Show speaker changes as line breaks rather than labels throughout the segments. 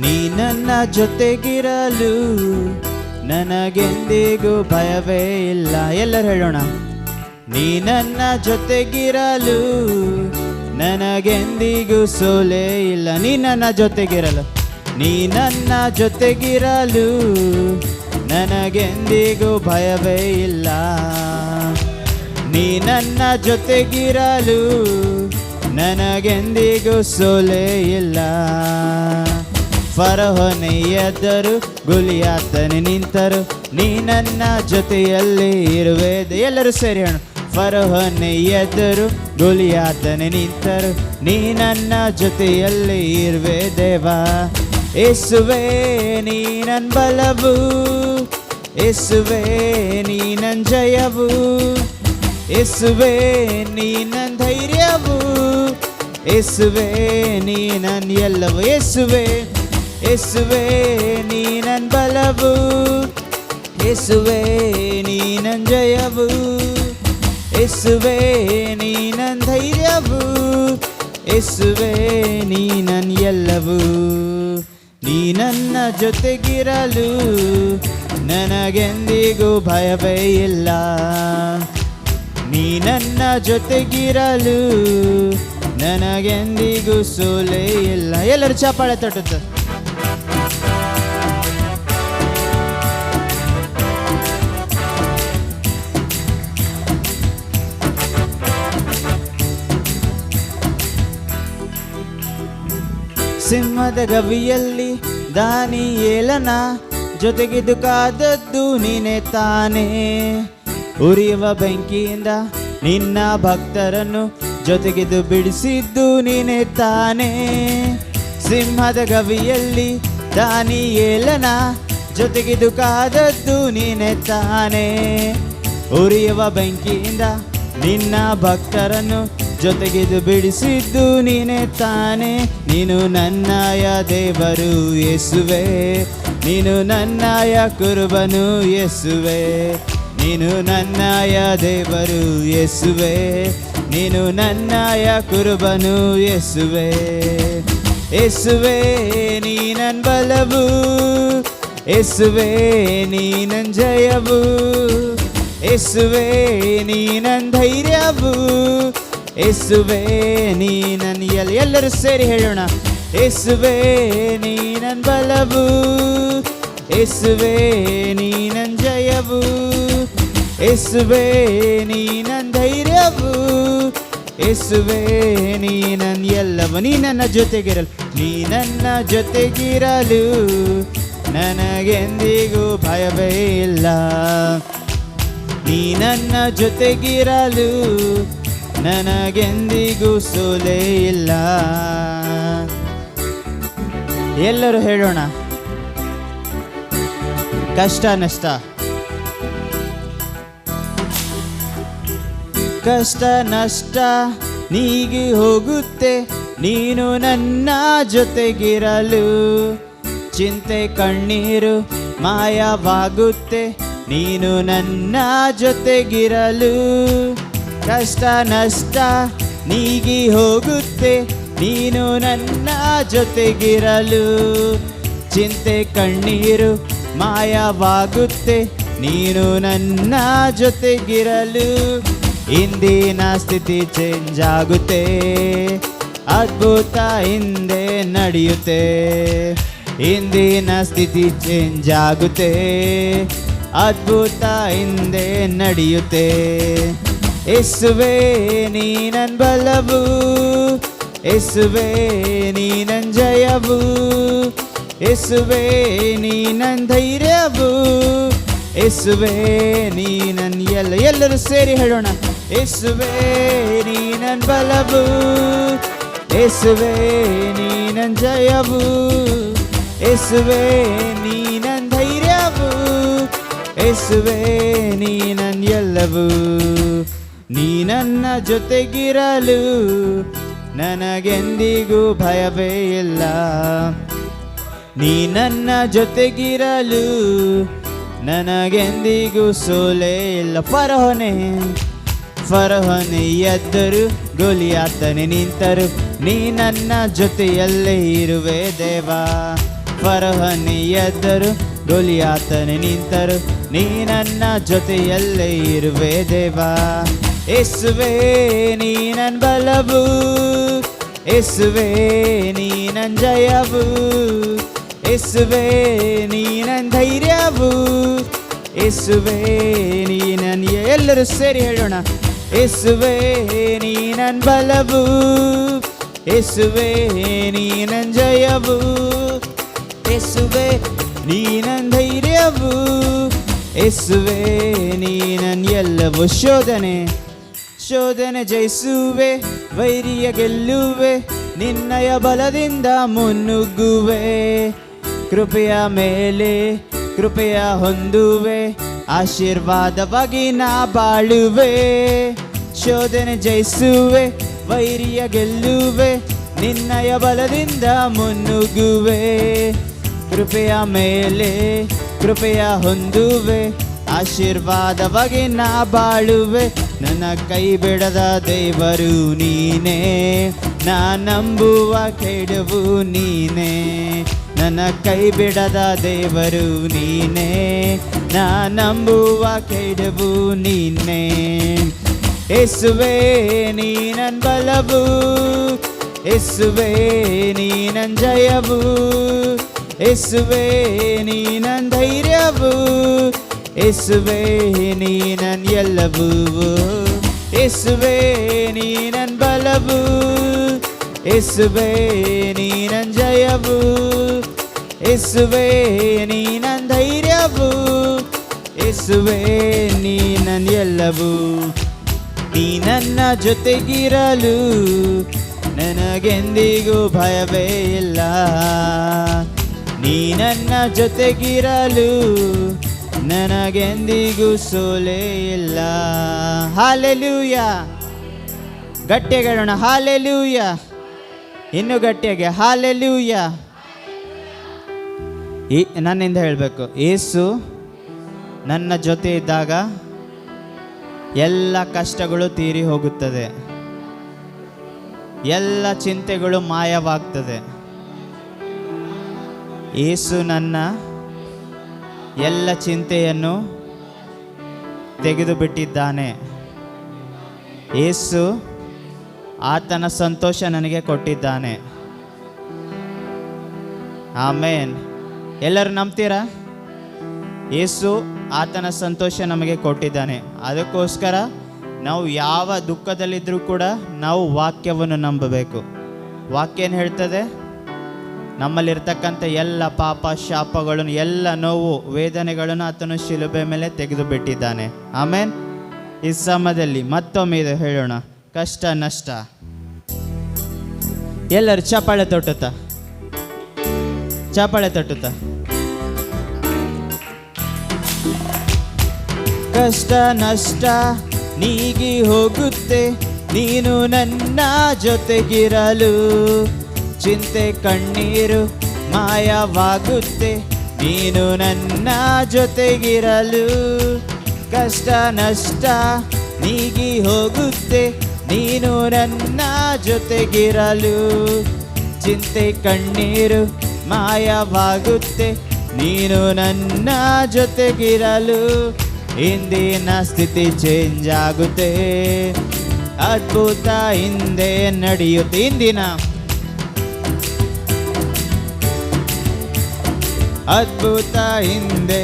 ನೀ ನನ್ನ ಜೊತೆಗಿರಲು ನನಗೆಂದಿಗೂ ಭಯವೇ ಇಲ್ಲ. ಎಲ್ಲರೂ ಹೇಳೋಣ. ನೀ ನನ್ನ ಜೊತೆಗಿರಲು ನನಗೆಂದಿಗೂ ಸೋಲೇ ಇಲ್ಲ. ನೀ ನನ್ನ ಜೊತೆಗಿರಲು, ನೀ ನನ್ನ ಜೊತೆಗಿರಲು ನನಗೆಂದಿಗೂ ಭಯವೇ ಇಲ್ಲ. ನೀ ನನ್ನ ಜೊತೆಗಿರಲು ನನಗೆಂದಿಗೂ ಸೋಲೇ ಇಲ್ಲ. ಫರೋಹನೇ ಎದ್ದರು, ಗೊಲಿಯಾತನೇ ನಿಂತರು, ನೀ ನನ್ನ ಜೊತೆಯಲ್ಲಿ ಇರುವೆ. ಎಲ್ಲರೂ ಸೇರಿ ಹೇಳೋಣ. ಫರೋಹನೇ ಎದ್ದರು, ಗೊಲಿಯಾತನೇ ನಿಂತರು, ನೀ ನನ್ನ ಜೊತೆಯಲ್ಲಿ ಇರುವೆ ದೇವಾ. ಯೇಸುವೇ ನೀ ನನ್ನ ಬಲವು, ಯೇಸುವೇ ನೀ ನನ್ನ ಜಯವು, ಯೇಸುವೇ ನೀ ನನ್ನ ಧೈರ್ಯವು, ಯೇಸುವೇ ನೀ ನನ್ನ ಎಲ್ಲವೂ. ಯೇಸುವೇ ಯೇಸುವೇ ನೀ ನನ್ನ ಬಲವು, ಯೇಸುವೇ ನೀ ನನ್ನ ಜಯವು, ಯೇಸುವೇ ನೀ ನನ್ನ ಧೈರ್ಯವು, ಯೇಸುವೇ ನೀ ನನ್ನ ಎಲ್ಲವೂ. ನೀ ನನ್ನ ಜೊತೆಗಿರಲು ನನಗೆಂದಿಗೂ ಭಯವೇ ಇಲ್ಲ. ನೀ ನನ್ನ ಜೊತೆಗಿರಲು ನನಗೆಂದಿಗೂ ಸೋಲೇ ಇಲ್ಲ. ಎಲ್ಲರೂ ಚಪ್ಪಾಳೆ ತಟ್ಟುತ್ತ. ಸಿಂಹದ ಗವಿಯಲ್ಲಿ ದಾನಿಯೇಲನ ಜೊತೆಗಿದ್ದು ಕಾದದ್ದು ನೀನೇ ತಾನೇ. ಉರಿಯುವ ಬೆಂಕಿಯಿಂದ ನಿನ್ನ ಭಕ್ತರನ್ನು ಜೊತೆಗಿದ್ದು ಬಿಡಿಸಿದ್ದು ನೀನೇ ತಾನೇ. ಸಿಂಹದ ಗವಿಯಲ್ಲಿ ದಾನಿಯೇಲನ ಜೊತೆಗಿದ್ದು ಕಾದದ್ದು ನೀನೇ ತಾನೇ. ಉರಿಯುವ ಬೆಂಕಿಯಿಂದ ನಿನ್ನ ಭಕ್ತರನ್ನು ಜೊತೆಗಿದ್ದು ಬಿಡಿಸಿದ್ದು ನೀನೇ ತಾನೇ. ನೀನು ನನ್ನಯ ದೇವರು ಯೇಸುವೇ, ನೀನು ನನ್ನಯ ಕುರುಬನು ಯೇಸುವೇ, ನೀನು ನನ್ನಯ ದೇವರು ಯೇಸುವೇ, ನೀನು ನನ್ನಯ ಕುರುಬನು ಯೇಸುವೇ. ಯೇಸುವೇ ನೀ ನನ್ನ ಬಲವು, ಯೇಸುವೇ ನೀ ನನ್ನ ಜಯವು, ಯೇಸುವೇ ನೀ ನನ್ನ ಧೈರ್ಯವು, ಯೇಸುವೇ ನೀ ನನ್ನ ಎಲ್ಲರೂ ಸೇರಿ ಹೇಳೋಣ. ಯೇಸುವೇ ನೀ ನನ್ನ ಬಲವು, ಯೇಸುವೇ ನೀ ನನ್ನ ಜಯವು, ಯೇಸುವೇ ನೀ ನನ್ನ ಧೈರ್ಯವು, ಯೇಸುವೇ ನೀ ನನ್ನ ಎಲ್ಲವೂ. ನೀ ನನ್ನ ಜೊತೆಗಿರಲು, ನೀ ನನ್ನ ಜೊತೆಗಿರಲು ನನಗೆಂದಿಗೂ ಭಯವೇ ಇಲ್ಲ. ನೀ ನನ್ನ ಜೊತೆಗಿರಲು ನನಗೆಂದಿಗೂ ಸೋಲೇ ಇಲ್ಲ. ಎಲ್ಲರೂ ಹೇಳೋಣ. ಕಷ್ಟ ನಷ್ಟ, ಕಷ್ಟ ನಷ್ಟ ನೀಗಿ ಹೋಗುತ್ತೆ ನೀನು ನನ್ನ ಜೊತೆಗಿರಲು. ಚಿಂತೆ ಕಣ್ಣೀರು ಮಾಯವಾಗುತ್ತೆ ನೀನು ನನ್ನ ಜೊತೆಗಿರಲು. ಕಷ್ಟ ನಷ್ಟ ನೀಗಿ ಹೋಗುತ್ತೆ ನೀನು ನನ್ನ ಜೊತೆಗಿರಲು. ಚಿಂತೆ ಕಣ್ಣೀರು ಮಾಯವಾಗುತ್ತೆ ನೀನು ನನ್ನ ಜೊತೆಗಿರಲು. ಇಂದಿನ ಸ್ಥಿತಿ ಚೇಂಜ್ ಆಗುತ್ತೆ, ಅದ್ಭುತ ಹಿಂದೆ ನಡೆಯುತ್ತೆ. ಇಂದಿನ ಸ್ಥಿತಿ ಚೇಂಜ್ ಆಗುತ್ತೆ, ಅದ್ಭುತ ಹಿಂದೆ ನಡೆಯುತ್ತೆ. ಯೇಸುವೇ ನೀ ನನ್ನ ಬಲವು, ಯೇಸುವೇ ನೀ ನನ್ನ ಜಯವು, ಯೇಸುವೇ ನೀ ನನ್ನ ಧೈರ್ಯವು, ಯೇಸುವೇ ನೀ ನನ್ನ ಎಲ್ಲರೂ ಸೇರಿ ಹೇಳೋಣ. ಯೇಸುವೇ ನೀ ನನ್ನ ಬಲವು, ಯೇಸುವೇ ನೀ ನನ್ನ ಜಯವು, ಯೇಸುವೇ ನೀ ನನ್ನ ಧೈರ್ಯವು, ಯೇಸುವೇ ನೀ ನನ್ನ ಎಲ್ಲವೂ. ನೀ ನನ್ನ ಜೊತೆಗಿರಲು ನನಗೆಂದಿಗೂ ಭಯವೇ ಇಲ್ಲ. ನೀ ನನ್ನ ಜೊತೆಗಿರಲು ನನಗೆಂದಿಗೂ ಸೋಲೇ ಇಲ್ಲ. ಫರೋಹನೇ ಎದ್ದರು, ಗೊಲಿಯಾತನೇ ನಿಂತರು, ನೀ ನನ್ನ ಜೊತೆಯಲ್ಲೇ ಇರುವೆ ದೇವಾ. ಫರಹನೆ ಎದ್ದರು, ಗೊಲಿಯಾತನೆ ನಿಂತರು, ನೀ ನನ್ನ ಜೊತೆಯಲ್ಲೇ ಇರುವೆ ದೇವಾ. ಯೇಸುವೇ ನೀ ನನ್ನ ಬಲವು, ಯೇಸುವೇ ನೀ ನನ್ನ ಜಯವು, ಯೇಸುವೇ ನೀ ನನ್ನ ಧೈರ್ಯವು, ಯೇಸುವೇ ನೀ ನನ್ನ ಎಲ್ಲರೂ ಸೇರಿ ಹೇಳೋಣ. ಯೇಸುವೇ ನೀ ನನ್ನ ಬಲವು, ಯೇಸುವೇ ನೀ ನನ್ನ ಜಯವು, ಯೇಸುವೇ ನೀ ನನ್ನ ಧೈರ್ಯವು, ಯೇಸುವೇ ನೀ ನನ್ನ ಎಲ್ಲವೂ. ಶೋಧನೆ ಜಯಿಸುವೆ, ವೈರಿಯ ಗೆಲ್ಲುವೆ, ನಿನ್ನಯ ಬಲದಿಂದ ಮುನ್ನುಗ್ಗುವೆ. ಕೃಪೆಯ ಮೇಲೆ ಕೃಪೆಯ ಹೊಂದುವೆ, ಆಶೀರ್ವಾದವಾಗಿ ನಾ ಬಾಳುವೆ. ಶೋಧನೆ ಜಯಿಸುವೆ, ವೈರಿಯ ಗೆಲ್ಲುವೆ, ನಿನ್ನಯ ಬಲದಿಂದ ಮುನ್ನುಗ್ಗುವೆ. ಕೃಪೆಯ ಮೇಲೆ ಕೃಪೆಯ ಹೊಂದುವೆ, ಆಶೀರ್ವಾದವಾಗಿ ನಾ ಬಾಳುವೆ. ನನ್ನ ಕೈ ಬಿಡದ ದೇವರು ನೀನೇ, ನಾ ನಂಬುವ ಕೆಡವು ನೀನೇ. ನನ್ನ ಕೈ ಬಿಡದ ದೇವರು ನೀನೇ, ನಾ ನಂಬುವ ಕೆಡವು ನೀನೇ. ಯೇಸುವೇ ನೀ ನನ್ನ ಬಲವು, ಯೇಸುವೇ ನೀ ನನ್ನ ಜಯವು, ಯೇಸುವೇ ನೀ ನನ್ನ ಧೈರ್ಯವು, ಯೇಸುವೇ ನೀ ನನ್ನ ಎಲ್ಲವೂ. ಯೇಸುವೇ ನೀ ನನ್ನ ಬಲವು, ಯೇಸುವೇ ನೀ ನನ್ನ ಜಯವು, ಯೇಸುವೇ ನೀ ನನ್ನ ಧೈರ್ಯವು, ಯೇಸುವೇ ನೀ ನನ್ನ ಎಲ್ಲವೂ. ನೀ ನನ್ನ ಜೊತೆಗಿರಲು ನನಗೆಂದಿಗೂ ಭಯವೇ ಇಲ್ಲ. ನೀ ನನ್ನ ಜೊತೆಗಿರಲು ನನಗೆಂದಿಗೂ ಸೋಲೇ ಇಲ್ಲ. ಹಾಲೆಲೂಯ. ಗಟ್ಟಿಯಾಗಿ ಹೇಳೋಣ ಹಾಲೆಲೂಯ. ಇನ್ನೂ ಗಟ್ಟಿಯಾಗಿ ಹಾಲೆಲೂಯ. ನನ್ನಿಂದ ಹೇಳಬೇಕು, ಯೇಸು ನನ್ನ ಜೊತೆ ಇದ್ದಾಗ ಎಲ್ಲ ಕಷ್ಟಗಳು ತೀರಿ ಹೋಗುತ್ತದೆ, ಎಲ್ಲ ಚಿಂತೆಗಳು ಮಾಯವಾಗ್ತದೆ. ಯೇಸು ನನ್ನ ಎಲ್ಲ ಚಿಂತೆಯನ್ನು ತೆಗೆದು ಬಿಟ್ಟಿದ್ದಾನೆ. ಯೇಸು ಆತನ ಸಂತೋಷ ನನಗೆ ಕೊಟ್ಟಿದ್ದಾನೆ. ಆಮೇನ್. ಎಲ್ಲರೂ ನಂಬ್ತೀರಾ? ಯೇಸು ಆತನ ಸಂತೋಷ ನಮಗೆ ಕೊಟ್ಟಿದ್ದಾನೆ. ಅದಕ್ಕೋಸ್ಕರ ನಾವು ಯಾವ ದುಃಖದಲ್ಲಿದ್ದರೂ ಕೂಡ ನಾವು ವಾಕ್ಯವನ್ನು ನಂಬಬೇಕು. ವಾಕ್ಯ ಏನು ಹೇಳ್ತದೆ? ನಮ್ಮಲ್ಲಿರ್ತಕ್ಕಂಥ ಎಲ್ಲ ಪಾಪ ಶಾಪಗಳನ್ನು, ಎಲ್ಲ ನೋವು ವೇದನೆಗಳನ್ನು ಆತನು ಶಿಲುಬೆ ಮೇಲೆ ತೆಗೆದು ಬಿಟ್ಟಿದ್ದಾನೆ. ಆಮೇನ್. ಈ ಸಮಯದಲ್ಲಿ ಮತ್ತೊಮ್ಮೆ ಇದು ಹೇಳೋಣ, ಕಷ್ಟ ನಷ್ಟ ಎಲ್ಲರೂ ಚಪ್ಪಾಳೆ ತಟ್ಟುತ್ತಾ ಕಷ್ಟ ನಷ್ಟ ನೀಗಿ ಹೋಗುತ್ತೆ ನೀನು ನನ್ನ ಜೊತೆಗಿರಲು. ಚಿಂತೆ ಕಣ್ಣೀರು ಮಾಯವಾಗುತ್ತೆ ನೀನು ನನ್ನ ಜೊತೆಗಿರಲು. ಕಷ್ಟ ನಷ್ಟ ನೀಗಿ ಹೋಗುತ್ತೆ ನೀನು ನನ್ನ ಜೊತೆಗಿರಲು. ಚಿಂತೆ ಕಣ್ಣೀರು ಮಾಯವಾಗುತ್ತೆ ನೀನು ನನ್ನ ಜೊತೆಗಿರಲು. ಇಂದಿನ ಸ್ಥಿತಿ ಚೇಂಜ್ ಆಗುತ್ತೆ, ಅದ್ಭುತ ಹಿಂದೆ ನಡೆಯುತ್ತೆ. ಅದ್ಭುತ ಹಿಂದೆ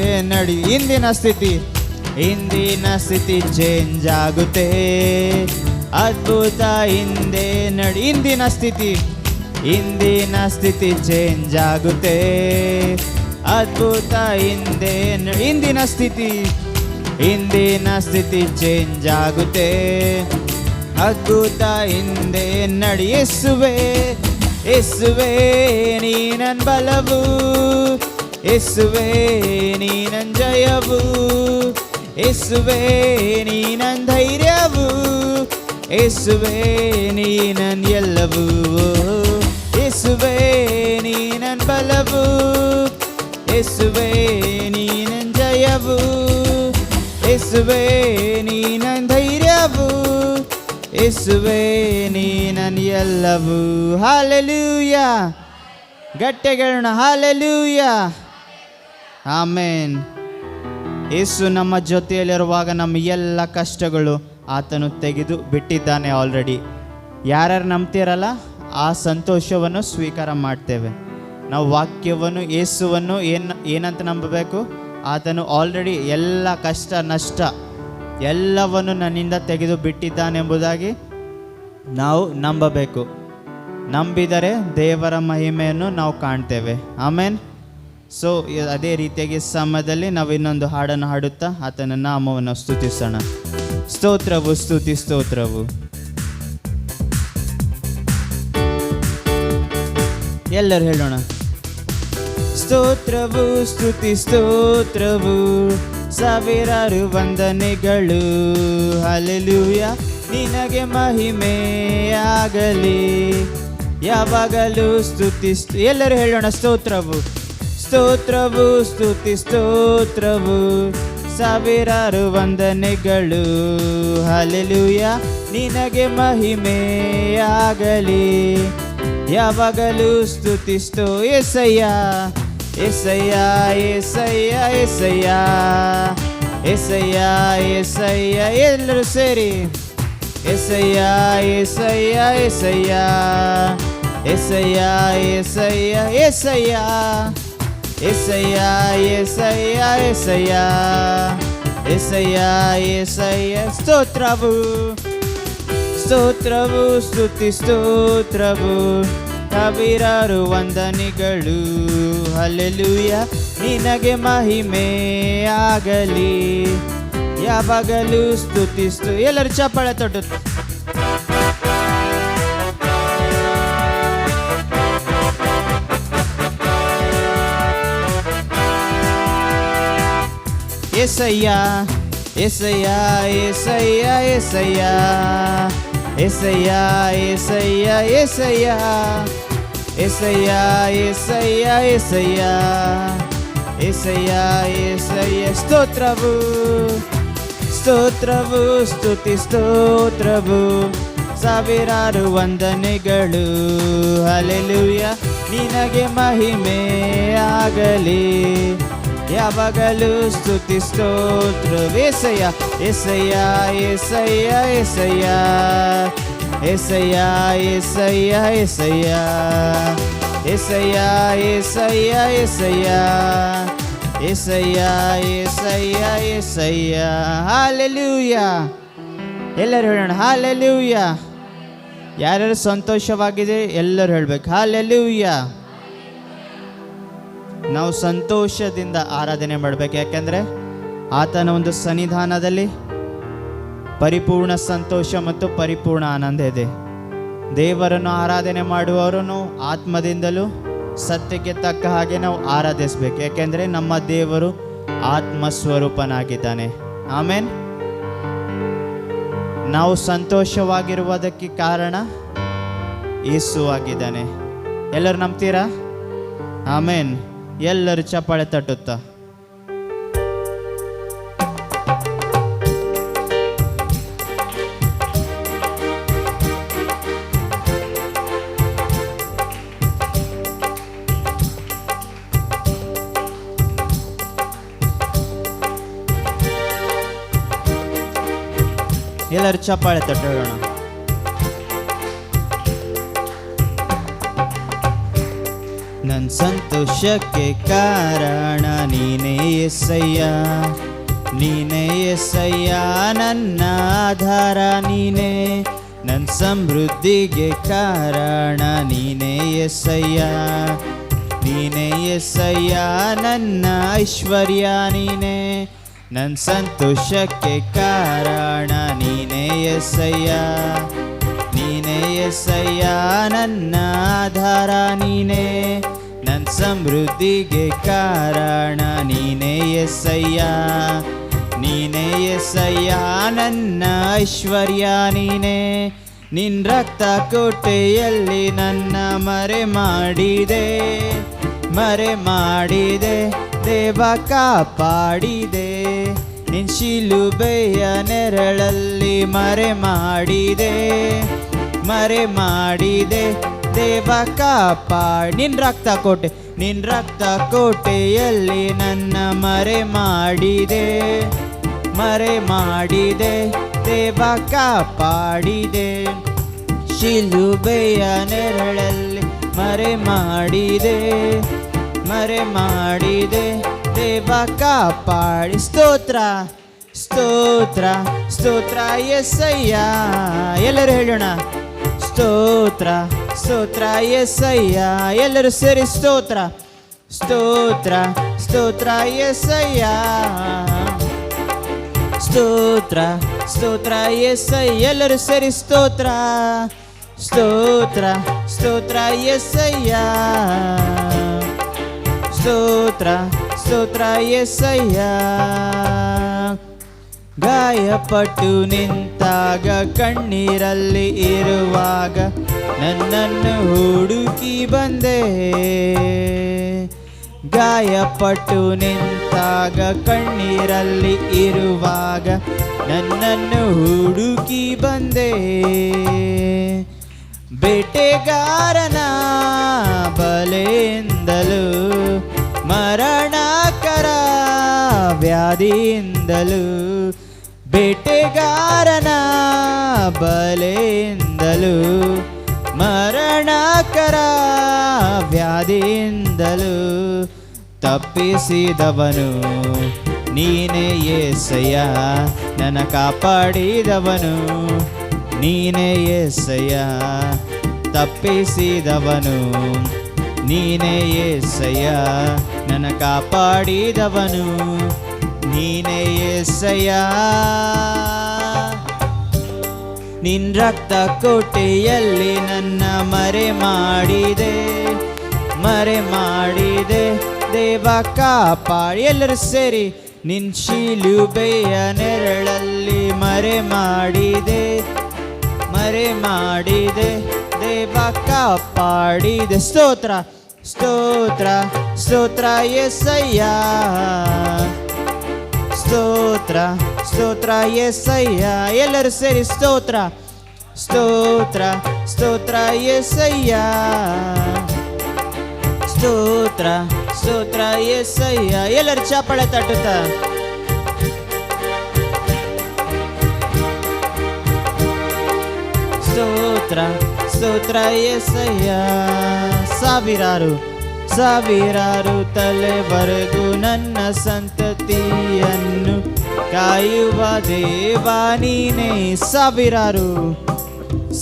ಇಂದಿನ ಸ್ಥಿತಿ ಚೇಂಜ್ ಆಗುತ್ತೆ, ಅದ್ಭುತ ಹಿಂದೆ ಇಂದಿನ ಸ್ಥಿತಿ ಚೇಂಜ್ ಆಗುತ್ತೆ, ಅದ್ಭುತ ಹಿಂದೆ ಇಂದಿನ ಸ್ಥಿತಿ ಚೇಂಜ್ ಆಗುತ್ತೆ, ಅದ್ಭುತ ಹಿಂದೆ ನಡೆಸುವೆ. ಯೇಸುವೇ ನೀ ನನ್ನ ಬಲವು, ಯೇಸುವೇ ನೀ ನನ್ನ ಜಯವು, ಯೇಸುವೇ ನೀ ನನ್ನ ಧೈರ್ಯವು, ಯೇಸುವೇ ನೀ ನನ್ನ ಎಲ್ಲವೂ. ಯೇಸುವೇ ನೀ ನನ್ನ ಬಲವು, ಯೇಸುವೇ ನೀ ನನ್ನ ಜಯವು, ಯೇಸುವೇ ನೀ ನನ್ನ ಧೈರ್ಯವು, ಯೇಸುವೇ ನೀ ನನ್ನ ಎಲ್ಲವೂ. ಹಾಲೆಲೂಯಾ. ಗಟ್ಟಿಯಾಗಿ ಹೇಳೋಣ ಹಲ್ಲೆಲೂಯ. ಆಮೇನ್. ಯೇಸು ನಮ್ಮ ಜೊತೆಯಲ್ಲಿರುವಾಗ ನಮ್ಮ ಎಲ್ಲ ಕಷ್ಟಗಳು ಆತನು ತೆಗೆದು ಬಿಟ್ಟಿದ್ದಾನೆ ಆಲ್ರೆಡಿ. ಯಾರ್ಯಾರು ನಂಬ್ತಿರಲ್ಲ ಆ ಸಂತೋಷವನ್ನು ಸ್ವೀಕಾರ ಮಾಡ್ತೇವೆ. ನಾವು ವಾಕ್ಯವನ್ನು ಯೇಸುವನ್ನು ಏನಂತ ನಂಬಬೇಕು? ಆತನು ಆಲ್ರೆಡಿ ಎಲ್ಲ ಕಷ್ಟ ನಷ್ಟ ಎಲ್ಲವನ್ನು ನನ್ನಿಂದ ತೆಗೆದು ಬಿಟ್ಟಿದ್ದಾನೆಂಬುದಾಗಿ ನಾವು ನಂಬಬೇಕು. ನಂಬಿದರೆ ದೇವರ ಮಹಿಮೆಯನ್ನು ನಾವು ಕಾಣ್ತೇವೆ. ಆಮೇನ್. ಸೊ ಅದೇ ರೀತಿಯಾಗಿ ಸಮಯದಲ್ಲಿ ನಾವು ಇನ್ನೊಂದು ಹಾಡನ್ನು ಹಾಡುತ್ತಾ ಆತನ ನಾಮವನ್ನು ಸ್ತುತಿಸೋಣ. ಸ್ತೋತ್ರವು ಸ್ತುತಿ ಸ್ತೋತ್ರವು. ಎಲ್ಲರೂ ಹೇಳೋಣ. ಸ್ತೋತ್ರವು ಸ್ತುತಿ ಸ್ತೋತ್ರವು, ಸಾವಿರಾರು ವಂದನೆಗಳು. ಹಲ್ಲೆಲೂಯ. ನಿನಗೆ ಮಹಿಮೆಯಾಗಲಿ ಯಾವಾಗಲೂ ಸ್ತುತಿ. ಎಲ್ಲರೂ ಹೇಳೋಣ. ಸ್ತೋತ್ರವು ಸ್ತೋತ್ರವು ಸ್ತುತಿ ಸ್ತೋತ್ರವು, ಸಾವಿರಾರು ವಂದನೆಗಳು. ಹಲ್ಲೆಲೂಯ. ನಿನಗೆ ಮಹಿಮೆಯಾಗಲಿ ಯಾವಾಗಲೂ ಸ್ತುತಿ ಸ್ತೋ. యేసయ్య యేసయ్య యేసయ్య యేసయ్య యేసయ్య యేసయ్య. ಎಲ್ಲರೂ ಸೇರಿ యేసయ్య యేసయ్య యేసయ్య యేసయ్య యేసయ్య యేసయ్య యేసయ్య యేసయ్య యేసయ్య యేసయ్య యేసయ్య. ಸ್ತೋತ್ರವು ಸ್ತೋತ್ರವು ಸ್ತುತಿ ಸ್ತೋತ್ರವು, ಸಾವಿರಾರು ವಂದನೆಗಳು. ಹಲ್ಲೆಲೂಯ. ನಿನಗೆ ಮಹಿಮೆಯಾಗಲಿ ಯಾವಾಗಲೂ ಸ್ತುತಿಸ್ತು. ಎಲ್ಲರೂ ಚಪ್ಪಾಳೆ ತೊಟ್ಟು. యేసయ్య యేసయ్య యేసయ్య యేసయ్య యేసయ్య యేసయ్య యేసయ్య యేసయ్య యేసయ్య యేసయ్య యేసయ్య యేసయ్య. స్తోత్రవు ಸ್ತೋತ್ರವು ಸ್ತುತಿ ಸ್ತೋತ್ರವು, ಸಾವಿರಾರು ವಂದನೆಗಳು. ಹಲ್ಲೆಲೂಯ. ನಿನಗೆ ಮಹಿಮೆಯಾಗಲಿ ಯಾವಾಗಲೂ ಸ್ತುತಿ ಸ್ತೋತ್ರ. యేసయ్య యేసయ్య యేసయ్య యేసయ్య యేసయ్య యేసయ్య యేసయ్య యేసయ్య యేసయ్య యేసయ్య యేసయ్య యేసయ్య యేసయ్య. ಹಲ್ಲೆಲೂಯ. ಎಲ್ಲರೂ ಹೇಳೋಣ ಹಲ್ಲೆಲೂಯ. ಯಾರ್ಯಾರು ಸಂತೋಷವಾಗಿದೆ ಎಲ್ಲರೂ ಹೇಳ್ಬೇಕು ಹಲ್ಲೆಲೂಯ. ನಾವು ಸಂತೋಷದಿಂದ ಆರಾಧನೆ ಮಾಡಬೇಕು. ಯಾಕೆಂದರೆ ಆತನ ಒಂದು ಸನ್ನಿಧಾನದಲ್ಲಿ ಪರಿಪೂರ್ಣ ಸಂತೋಷ ಮತ್ತು ಪರಿಪೂರ್ಣ ಆನಂದ ಇದೆ. ದೇವರನ್ನು ಆರಾಧನೆ ಮಾಡುವವರನ್ನು ಆತ್ಮದಿಂದಲೂ ಸತ್ಯಕ್ಕೆ ತಕ್ಕ ಹಾಗೆ ನಾವು ಆರಾಧಿಸಬೇಕು. ಯಾಕೆಂದರೆ ನಮ್ಮ ದೇವರು ಆತ್ಮಸ್ವರೂಪನಾಗಿದ್ದಾನೆ. ಆಮೇನ್. ನಾವು ಸಂತೋಷವಾಗಿರುವುದಕ್ಕೆ ಕಾರಣ ಯೇಸು ಆಗಿದ್ದಾನೆ. ಎಲ್ಲರೂ ನಂಬ್ತೀರಾ? ಆಮೇನ್. ಎಲ್ಲರೂ ಚಪ್ಪಾಳೆ ತಟ್ಟುತ್ತಾ. ಎಲ್ಲರೂ ಚಪ್ಪಾಳೆ ತಟ್ಟೋಣ. ನನ್ನ ಸಂತೋಷಕ್ಕೆ ಕಾರಣ ನೀನೇ యేసయ్య, ನೀನೇ యేసయ్య. ನನ್ನ ಆಧಾರ ನೀನೇ, ನನ್ನ ಸಮೃದ್ಧಿಗೆ ಕಾರಣ ನೀನೇ యేసయ్య, ನೀನೇ యేసయ్య. ನನ್ನ ಐಶ್ವರ್ಯ ನೀನೇ, ನನ್ನ ಸಂತೋಷಕ್ಕೆ ಕಾರಣ ನೀನೇ యేసయ్య, ನೀನೇ యేసయ్య. ನನ್ನ ಆಧಾರ ನೀನೇ, ನನ್ನ ಸಮೃದ್ಧಿಗೆ ಕಾರಣ ನೀನೇ యేసయ్య, ನೀನೇ యేసయ్య. ನನ್ನ ಐಶ್ವರ್ಯ ನೀನೇ, ನಿನ್ನ ರಕ್ತ ಕೋಟೆಯಲ್ಲಿ ನನ್ನ ಮರೆ ಮಾಡಿದೆ, ಮರೆ ಮಾಡಿದೆ ದೇವ ಕಾಪಾಡಿದೆ. ನಿನ್ನ ಶಿಲುಬೆಯ ನೆರಳಲ್ಲಿ ಮರೆ ಮಾಡಿದೆ, ಮರೆ ಮಾಡಿದೆ ದೇವ ಕಾಪಾಡಿ. ನಿನ್ ರಕ್ತ ಕೋಟೆ, ನಿನ್ ರಕ್ತ ಕೋಟೆಯಲ್ಲಿ ನನ್ನ ಮರೆ ಮಾಡಿದೆ, ಮರೆ ಮಾಡಿದೆ, ದೇವ ಕಾಪಾಡಿದೆ. ಶಿಲುಬೆಯ ನೆರಳಲ್ಲಿ ಮರೆ ಮಾಡಿದೆ, ಮರೆ ಮಾಡಿದೆ, ದೇವ ಕಾಪಾಡಿ. ಸ್ತೋತ್ರ ಸ್ತೋತ್ರ ಸ್ತೋತ್ರ ಯೆಸಯ್ಯ. ಎಲ್ಲರೂ ಹೇಳೋಣ ಸ್ತೋತ್ರ ಸ್ತೋತ್ರ ಯೆಸಯ್ಯ. ಎಲ್ಲರೂ ಸೇರಿ ಸ್ತೋತ್ರ ಸ್ತೋತ್ರ ಸ್ತೋತ್ರ ಯೆಸಯ್ಯ. ಸ್ತೋತ್ರ ಸ್ತೋತ್ರ ಯೆಸಯ್ಯ. ಎಲ್ಲರೂ ಸೇರಿ ಸ್ತೋತ್ರ ಸ್ತೋತ್ರ ಸ್ತೋತ್ರ ಯೆಸಯ್ಯ. ಸ್ತೋತ್ರ ಸ್ತೋತ್ರ ಯೆಸಯ್ಯ. ಗಾಯಪಟ್ಟು ನಿಂತಾಗ ಕಣ್ಣೀರಲ್ಲಿ ಇರುವಾಗ ನನ್ನನ್ನು ಹುಡುಕಿ ಬಂದೆ. ಗಾಯಪಟ್ಟು ನಿಂತಾಗ ಕಣ್ಣೀರಲ್ಲಿ ಇರುವಾಗ ನನ್ನನ್ನು ಹುಡುಕಿ ಬಂದೆ. ಬೇಟೆಗಾರನ ಬಲೆಯಿಂದಲೂ ಮರಣಕರ ವ್ಯಾಧಿಯಿಂದಲೂ, ಬೇಟೆಗಾರನ ಬಲೆಯಿಂದಲೂ ಮರಣಕರ ವ್ಯಾಧಿಯಿಂದಲೂ ತಪ್ಪಿಸಿದವನು ನೀನೇ ಯೆಸಯ್ಯ. ನನ್ನ ಕಾಪಾಡಿದವನು ನೀನೇ ಯೆಸಯ್ಯ. ತಪ್ಪಿಸಿದವನು ನೀನೇ ಯೆಸಯ್ಯ. ನನ್ನ ಕಾಪಾಡಿದವನು ನೀನೇ ಯೆಸಯ್ಯ. ನಿನ್ ರಕ್ತ ಕೋಟೆಯಲ್ಲಿ ನನ್ನ ಮರೆ ಮಾಡಿದೆ, ಮರೆ ಮಾಡಿದೆ, ದೇವ ಕಾಪಾಡಿ. ಎಲ್ಲರೂ ಸೇರಿ ನಿನ್ ಶಿಲುಬೆಯ ನೆರಳಲ್ಲಿ ಮರೆ ಮಾಡಿದೆ, ಮರೆ ಮಾಡಿದೆ, ದೇವ ಕಾಪಾಡಿದೆ. ಸ್ತೋತ್ರ ಸ್ತೋತ್ರ ಸ್ತೋತ್ರ ಯೆಸಯ್ಯ. ಸ್ತೋತ್ರ ಸ್ತೋತ್ರ ಯೆಸಯ್ಯ. ಎಲ್ಲರೂ ಸೇರಿ ಸ್ತೋತ್ರ ಸ್ತೋತ್ರ ಸ್ತೋತ್ರ ಯೆಸಯ್ಯ. ಸ್ತೋತ್ರ ಸ್ತೋತ್ರ ಯೆಸಯ್ಯ. ಎಲ್ಲರೂ ಚಪ್ಪಾಳೆ ತಟ್ಟುತ್ತಾ ಸ್ತೋತ್ರ ಸ್ತೋತ್ರ ಯೆಸಯ್ಯ. ಸಾವಿರಾರು ಸಾವಿರಾರು ತಲೆವರೆಗೂ ನನ್ನ ಸಂತತಿಯನ್ನು ಕಾಯುವ ದೇವ ನೀನೇ. ಸಾವಿರಾರು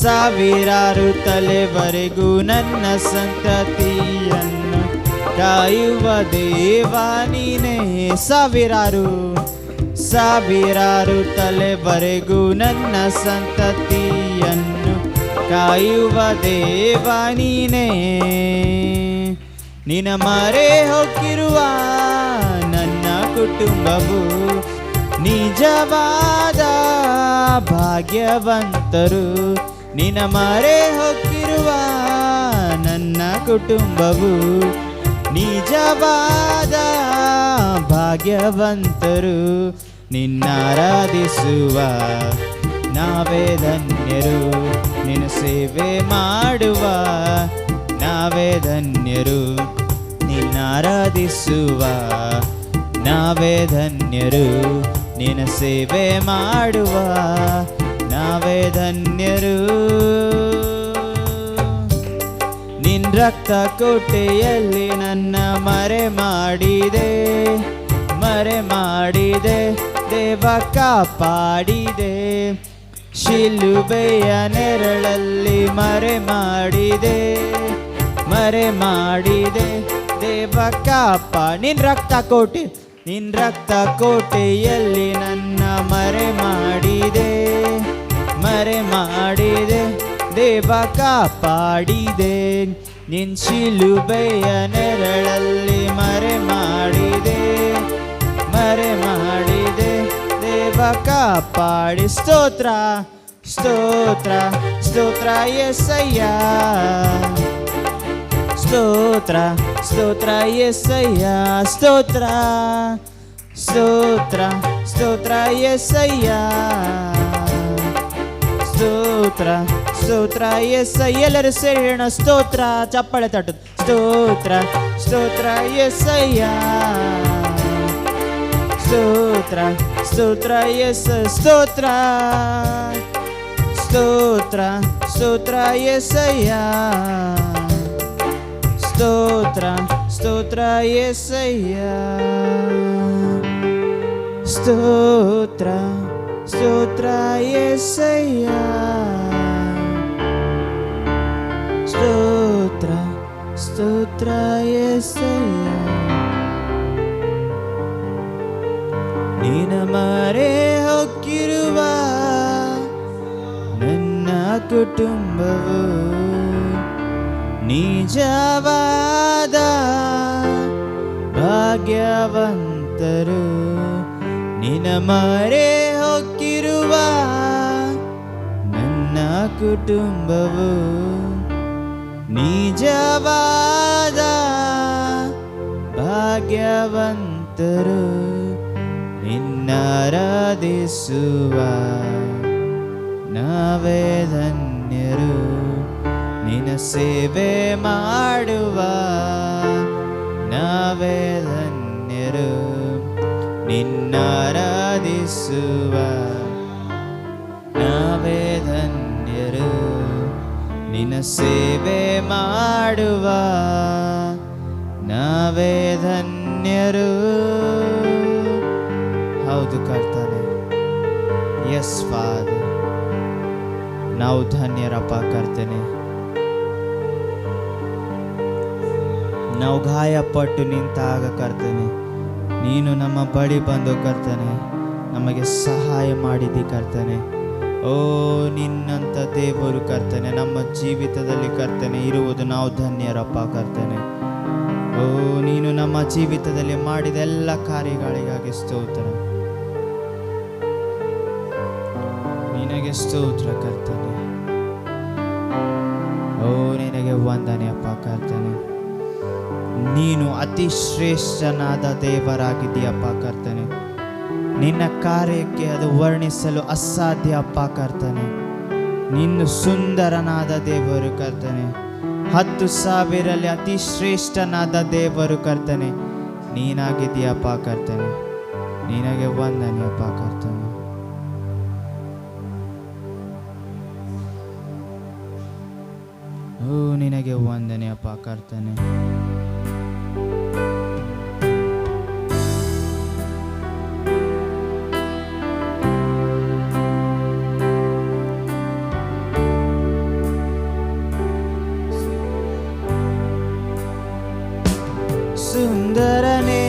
ಸಾವಿರಾರು ತಲೆವರೆಗೂ ನನ್ನ ಸಂತತಿಯನ್ನು ಕಾಯುವ ದೇವ ನೀನೇ. ಸಾವಿರಾರು ಸಾವಿರಾರು ತಲೆವರೆಗೂ ನನ್ನ ಸಂತತಿಯನ್ನು ಕಾಯುವ ದೇವ ನೀನೇ. ನಿನ್ನ ಮರೆ ಹೋಗಿರುವ ನನ್ನ ಕುಟುಂಬವು ನಿಜವಾದ ಭಾಗ್ಯವಂತರು. ನಿನ್ನ ಮರೆ ಹೋಗಿರುವ ನನ್ನ ಕುಟುಂಬವು ನಿಜವಾದ ಭಾಗ್ಯವಂತರು. ನಿನ್ನಾರಾಧಿಸುವ ನಾವೇ ಧನ್ಯರು, ನಿನ್ನ ಸೇವೆ ಮಾಡುವ ನಾವೇ ಧನ್ಯರು. ನಿನ್ನಾರಾಧಿಸುವ ನಾವೇ ಧನ್ಯರು, ನಿನ್ನ ಸೇವೆ ಮಾಡುವ ನಾವೇ ಧನ್ಯರು. ನಿನ್ ರಕ್ತ ಕೋಟೆಯಲ್ಲಿ ನನ್ನ ಮರೆ ಮಾಡಿದೆ, ಮರೆ ಮಾಡಿದೆ, ದೇವ ಕಾಪಾಡಿದೆ. ಶಿಲುಬೆಯ ನೆರಳಲ್ಲಿ ಮರೆ ಮಾಡಿದೆ, ಮರೆ ಮಾಡಿದೆ, ದೇವ ಕಾಪಾಡಿ. ನಿನ್ ರಕ್ತ ಕೋಟೆ, ನಿನ್ ರಕ್ತ ಕೋಟೆಯಲ್ಲಿ ನನ್ನ ಮರೆ ಮಾಡಿದೆ, ಮರೆ ಮಾಡಿದೆ, ದೇವ ಕಾಪಾಡಿದೆ. ನಿನ್ ಶಿಲುಬೆಯ ನೆರಳಲ್ಲಿ ಮರೆ ಮಾಡಿದೆ, ಮರೆ ಮಾಡಿದೆ, ದೇವ ಕಾಪಾಡಿ. ಸ್ತೋತ್ರ ಸ್ತೋತ್ರ ಸ್ತೋತ್ರ ಯೆಸಯ್ಯ. ಸ್ತೋತ್ರ ಸ್ತೋತ್ರ ಯೆಸಯ್ಯ. ಸ್ತೋತ್ರ ಸ್ತೋತ್ರ ಸ್ತೋತ್ರ ಯೆಸಯ್ಯ. ಸ್ತೋತ್ರ ಸ್ತೋತ್ರ యేసయ్య. ಎಲ್ಲರೂ ಸೇರಿ ಹೇಳೋಣ ಸ್ತೋತ್ರ. ಚಪ್ಪಾಳೆ ತಟ್ಟು. ಸ್ತೋತ್ರ ಸ್ತೋತ್ರ యేసయ్య. ಸ್ತೋತ್ರ ಸ್ತೋತ್ರ యేసయ్య. ಸ್ತೋತ್ರ ಸ್ತೋತ್ರ ಸ್ತೋತ್ರ యేసయ్య. ಸ್ತೋತ್ರ ಸ್ತೋತ್ರ యేసయ్య. ಸ್ತೋತ್ರ ಸ್ತೋತ್ರ యేసయ్య. ಸ್ತೋತ್ರ ಸ್ತೋತ್ರ యేసయ్య. ನಿನ್ನ ಮರೆ ಹೊಕ್ಕಿರುವ ನನ್ನ ಕುಟುಂಬವು ನಿಜವಾದ ಭಾಗ್ಯವಂತರು. ನಿನ್ನ ಮರೆ ಹೊಕ್ಕಿರುವ ನನ್ನ ಕುಟುಂಬವು ನಿಜವಾದ ಭಾಗ್ಯವಂತರು. ನಿನ್ನಾರಾಧಿಸುವ ನಾವೇ ಧನ್ಯರು. ನಿನ್ನ ಸೇವೆ ಮಾಡುವ ನಾವೇ ಧನ್ಯರು. ನಿನ್ನಾರಾಧಿಸುವ ನಾವೇ ಧನ್ಯರು. ನಿನ್ನ ಸೇವೆ ಮಾಡುವ ನಾವೇ ಧನ್ಯರು. ಹೌದು ಕರ್ತನೆ. ಎಸ್ ಫಾದರ್, ನಾವು ಧನ್ಯರಪ್ಪ ಕರ್ತನೆ. ನಾವು ಗಾಯಪಟ್ಟು ನಿಂತಾಗ ಕರ್ತನೆ, ನೀನು ನಮ್ಮ ಬಳಿ ಬಂದು ಕರ್ತನೆ ನಮಗೆ ಸಹಾಯ ಮಾಡಿದಿ ಕರ್ತನೆ. ಓ ನಿನ್ನಂಥ ದೇವರು ಕರ್ತನೆ ನಮ್ಮ ಜೀವಿತದಲ್ಲಿ ಕರ್ತನೆ ಇರುವುದು ನಾವು ಧನ್ಯರಪ್ಪ ಕರ್ತನೆ. ಓ ನೀನು ನಮ್ಮ ಜೀವಿತದಲ್ಲಿ ಮಾಡಿದ ಎಲ್ಲ ಕಾರ್ಯಗಳಿಗಾಗಿ ಸ್ತೋತ್ರ. ನಿನಗೆ ಸ್ತೋತ್ರ ಕರ್ತನೆ. ಓ ನಿನಗೆ ವಂದನೆ ಅಪ್ಪ ಕರ್ತನೆ. ನೀನು ಅತಿ ಶ್ರೇಷ್ಠನಾದ ದೇವರಾಗಿದ್ದೀಯಪ್ಪ ಕರ್ತನೆ. ನಿನ್ನ ಕಾರ್ಯಕ್ಕೆ ಅದು ವರ್ಣಿಸಲು ಅಸಾಧ್ಯ ಅಪ್ಪ ಕರ್ತನೆ. ನಿನ್ನ ಸುಂದರನಾದ ದೇವರು ಕರ್ತನೆ. 10,000ರಲ್ಲಿ ಅತಿ ಶ್ರೇಷ್ಠನಾದ ದೇವರು ಕರ್ತನೆ ನೀನಾಗಿದ್ದೀಯಪ್ಪ ಕರ್ತನೆ. ನಿನಗೆ ವಂದನೆ ಅಪ್ಪ ಕರ್ತನೆ. ಓ ನಿನಗೆ ವಂದನೆ ಅಪ್ಪ ಕರ್ತನೆ. ಸುಂದರನೇ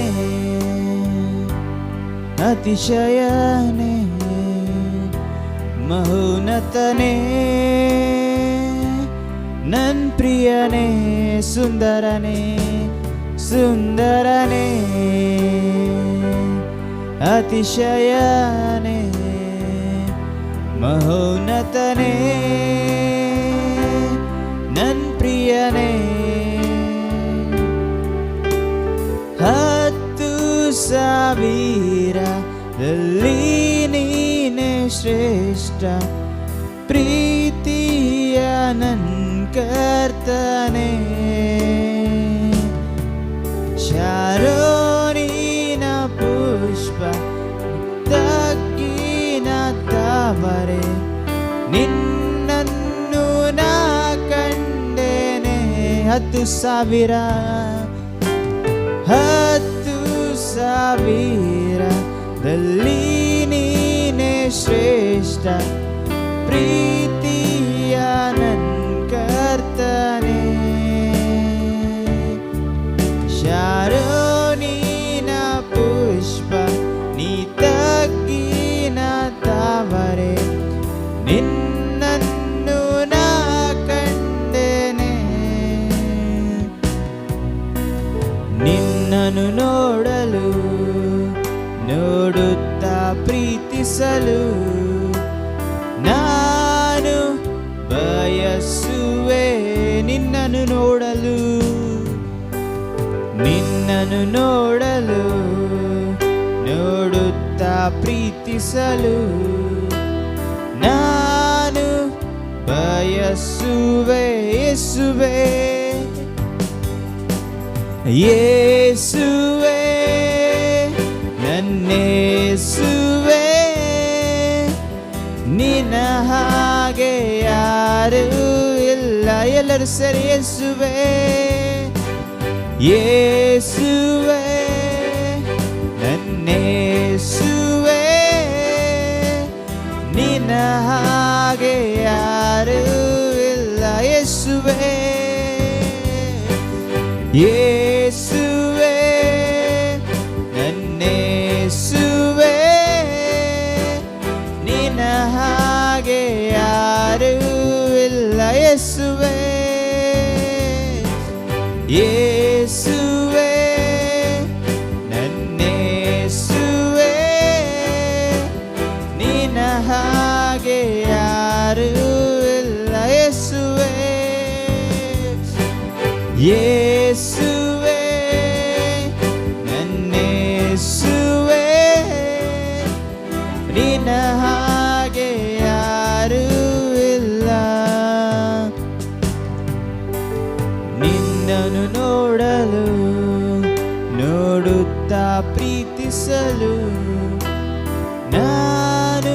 ಅತಿಶಯನೇ ಮಹೋನ್ನತನೇ ನನ್ ಪ್ರಿಯನೇ. ಸುಂದರನೇ ಸುಂದರನೇ ಅತಿಶಯನೇ ಮಹೋನ್ನತನೇ ನನ್ ಪ್ರಿಯನೇ. 10,000ರಲ್ಲಿ ನೀನೇ ಶ್ರೇಷ್ಠ. ಪ್ರೀತಿಯ ನನ್ ಕರ್ತನೆ. ಶಾರೋನಿನ ಪುಷ್ಪ ತಗ್ಗಿನ ತಾವರೆ ನಿನ್ನನ್ನು ನಾ ಕಂಡೇನೆ. 10,000ರಲ್ಲಿ ನೀನೇ ಶ್ರೇಷ್ಠ. ಪ್ರೀತಿಯ ನನ್ ಕರ್ತನೆ. ಶಾರೋನಿನ ಪುಷ್ಪ ನೀ ತಗ್ಗಿನ ತಾವರೆ ನಿನ್ನನ್ನು ನಾ ಕಂಡೇನೆ. ನಿನ್ನನ್ನು ನೋಡಲು ನೋಡುತ್ತಾ ಪ್ರೀತಿಸಲು ನಾನು ಬಯಸುವೆ. ನಿನ್ನನ್ನು ನೋಡಲು ನಿನ್ನನ್ನು ನೋಡಲು ನೋಡುತ್ತಾ ಪ್ರೀತಿಸಲು ನಾನು ಬಯಸುವೆ ಯೇಸುವೆ, ಯೇಸುವೆ ನನ್ನೇಸುವೆ, ನಿನ್ನ ಹಾಗೆ ಯಾರೂ ಇಲ್ಲ. ಎಲ್ಲರೂ ಸರಿ ಯೇಸುವೆ, ಯೇಸುವೆ ನನ್ನೇಸುವೆ, ನಿನ್ನ ಹಾಗೆ ಯಾರೂ ಇಲ್ಲ. ಯೇಸುವೆ, ಯೇಸುವೆ ನನ್ನೇಸುವೆ, ನಿನ್ನ ಹಾಗೆ ಯಾರೂ ಇಲ್ಲ. ಯೇಸುವೆ, ಯೇಸುವೆ ನನ್ನೇಸುವೆ, ನಿನ್ನ ಹಾಗೆ ಯಾರೂ ಇಲ್ಲ. ಯೇಸುವೆ, ಯೇಸುವೆ ನನ್ನೇಸುವೆ, ನಿನ್ನ ಹಾಗೆ ಯಾರೂ ಇಲ್ಲ. ನಿನ್ನನ್ನು ನೋಡಲು, ನೋಡುತ್ತಾ ಪ್ರೀತಿಸಲು ನಾನು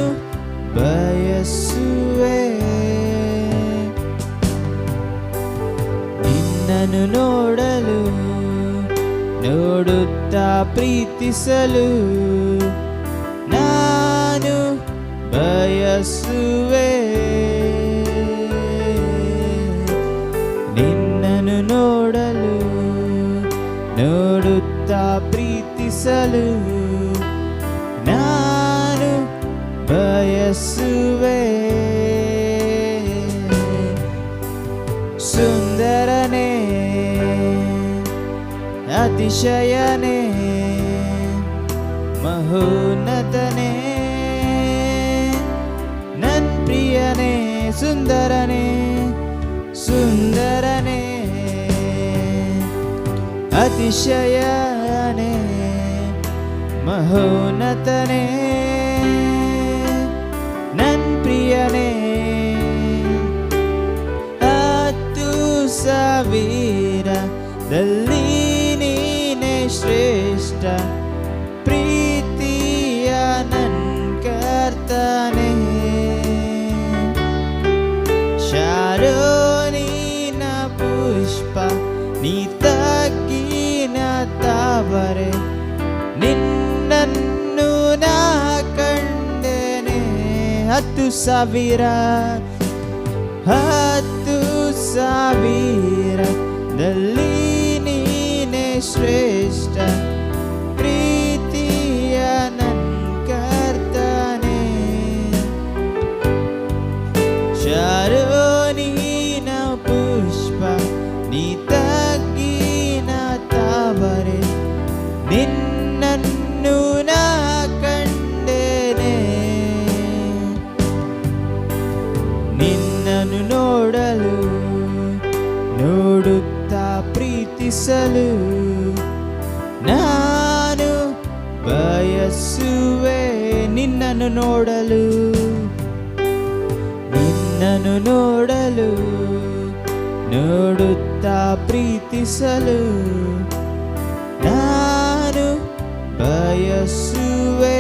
ಬಯಸುವೆ. ನಿನ್ನನ್ನು ನೋಡಲು, ನೋಡುತ್ತಾ ಪ್ರೀತಿಸಲು ನಾನು ಬಯಸುವೆ. ನಿನ್ನನ್ನು ನೋಡಲು, ನೋಡುತ್ತಾ ಪ್ರೀತಿಸಲು ನಾನು ಬಯಸುವೆ. ಸುಂದರನೇ, ಅತಿಶಯನೇ, ಮಹೋನ್ನತನೇ, ನನ್ ಪ್ರಿಯನೇ. ಸುಂದರನೇ, ಸುಂದರನೇ, ಅತಿಶಯನೇ, ಮಹೋನ್ನತನೇ, ನನ್ ಪ್ರಿಯನೇ. 10,000ದಲ್ಲಿ ನೀನೇ ಶ್ರೇಷ್ಠ, ಪ್ರೀತಿಯ ನನ್ ಕರ್ತನೇ. ಶಾರೋನಿನ ಪುಷ್ಪ, ನೀ ತಗ್ಗಿನ ತಾವರೆ, ನಿನ್ನನ್ನು ನಾ ಕಂಡೆನೆ. 10,000ದಲ್ಲಿ ನೀನೇ ಶ್ರೇಷ್ಠ, ಪ್ರೀತಿಯ ನನ್ ಕರ್ತನೇ. ಶಾರೋನಿನ ಪುಷ್ಪ, ನೀ ತಗ್ಗಿನ ತಾವರೆ, ನಿನ್ನನ್ನು ನಾ ಕಂಡೆನೆ. ನಿನ್ನನ್ನು ನೋಡಲು, ನೋಡುತ್ತಾ ಪ್ರೀತಿಸಲು ನಾನು ಬಯಸುವೆ. ನಿನ್ನನ್ನು ನೋಡಲು, ನಿನ್ನನ್ನು ನೋಡಲು, ನೋಡುತ್ತಾ ಪ್ರೀತಿಸಲು ನಾನು ಬಯಸುವೆ.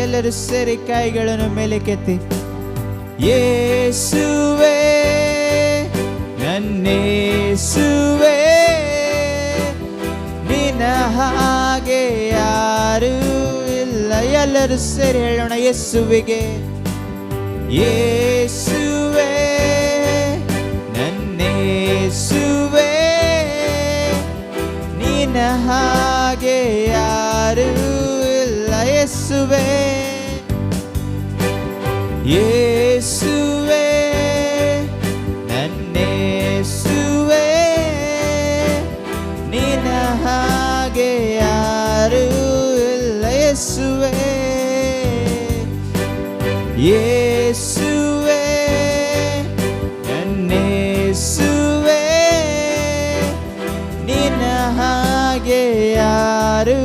ಎಲ್ಲರೂ ಸೇರಿ ಕೈಗಳನ್ನು ಮೇಲೆ ಕೆತ್ತಿ. ಯೇಸುವೆ ನನ್ನೇಸುವೆ, ನಿನ್ನ ಹಾಗೆ ಯಾರೂ ಇಲ್ಲ. ಎಲ್ಲರೂ ಸೇರಿ ಹೇಳೋಣ ಯೇಸುವಿಗೆ. ಯೇಸುವೆ ನನ್ನೇಸುವೆ, ನಿನ್ನ ಹಾಗೆ ಯಾರೂ ಇಲ್ಲ. ಯೇಸುವೆ, ಯೇಸುವೆ ನನ್ನೇಸುವೆ, ನಿನ್ನ ಹಾಗೆ ಯಾರೂ ಇಲ್ಲ. ಯೇಸುವೆ, ಯೇಸುವೆ ನನ್ನೇಸುವೆ, ನಿನ್ನ ಹಾಗೆ ಯಾರೂ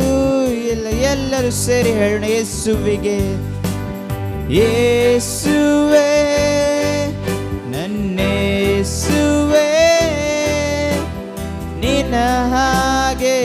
ಇಲ್ಲ. ಎಲ್ಲರೂ ಸೇರಿ ಹೇಳೋಣ ಯೇಸುವಿಗೆ. ಯೇಸುವೆ ನನ್ನೇಸುವೆ, ಹಾಗೆ